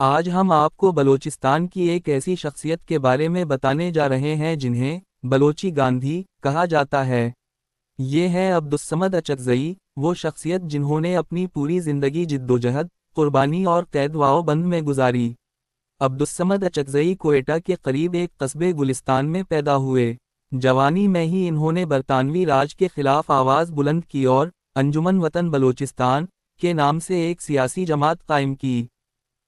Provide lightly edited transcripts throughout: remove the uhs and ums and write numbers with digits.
آج ہم آپ کو بلوچستان کی ایک ایسی شخصیت کے بارے میں بتانے جا رہے ہیں جنہیں بلوچی گاندھی کہا جاتا ہے۔ یہ ہے عبدالصمد اچکزئی، وہ شخصیت جنہوں نے اپنی پوری زندگی جدوجہد، قربانی اور قید و بند میں گزاری۔ عبدالصمد اچکزئی کوئٹہ کے قریب ایک قصبے گلستان میں پیدا ہوئے۔ جوانی میں ہی انہوں نے برطانوی راج کے خلاف آواز بلند کی اور انجمن وطن بلوچستان کے نام سے ایک سیاسی جماعت قائم کی۔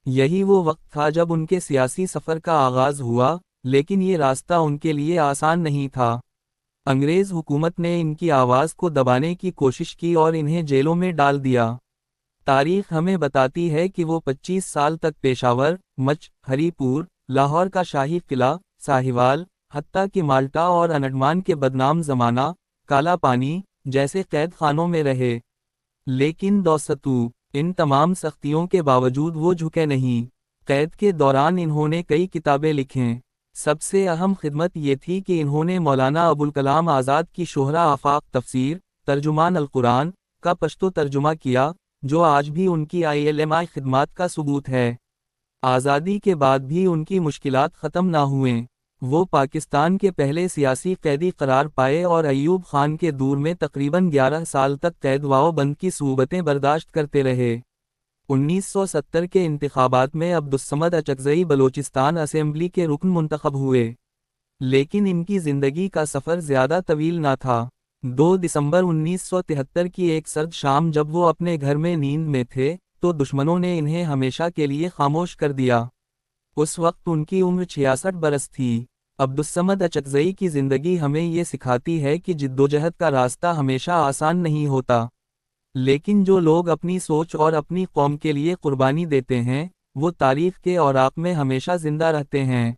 یہی وہ وقت تھا جب ان کے سیاسی سفر کا آغاز ہوا، لیکن یہ راستہ ان کے لیے آسان نہیں تھا۔ انگریز حکومت نے ان کی آواز کو دبانے کی کوشش کی اور انہیں جیلوں میں ڈال دیا۔ تاریخ ہمیں بتاتی ہے کہ وہ 25 سال تک پشاور، مچ، ہری پور، لاہور کا شاہی قلعہ، ساہیوال، حتیٰ کہ مالٹا اور انڈمان کے بدنام زمانہ، کالا پانی جیسے قید خانوں میں رہے۔ لیکن دوستو، ان تمام سختیوں کے باوجود وہ جھکے نہیں۔ قید کے دوران انہوں نے کئی کتابیں لکھیں۔ سب سے اہم خدمت یہ تھی کہ انہوں نے مولانا ابوالکلام آزاد کی شہرہ آفاق تفسیر، ترجمان القرآن کا پشتو ترجمہ کیا، جو آج بھی ان کی ILMI خدمات کا ثبوت ہے۔ آزادی کے بعد بھی ان کی مشکلات ختم نہ ہوئیں۔ وہ پاکستان کے پہلے سیاسی قیدی قرار پائے اور ایوب خان کے دور میں تقریباً 11 سال تک قید و بند کی صعوبتیں برداشت کرتے رہے۔ 1970 کے انتخابات میں عبدالصمد اچکزئی بلوچستان اسمبلی کے رکن منتخب ہوئے، لیکن ان کی زندگی کا سفر زیادہ طویل نہ تھا۔ 2 دسمبر 1973 کی ایک سرد شام جب وہ اپنے گھر میں نیند میں تھے، تو دشمنوں نے انہیں ہمیشہ کے لیے خاموش کر دیا۔ اس وقت ان کی عمر 66 برس تھی۔ عبدالصمد اچکزئی کی زندگی ہمیں یہ سکھاتی ہے کہ جدوجہد کا راستہ ہمیشہ آسان نہیں ہوتا، لیکن جو لوگ اپنی سوچ اور اپنی قوم کے لیے قربانی دیتے ہیں، وہ تاریخ کے اوراق میں ہمیشہ زندہ رہتے ہیں۔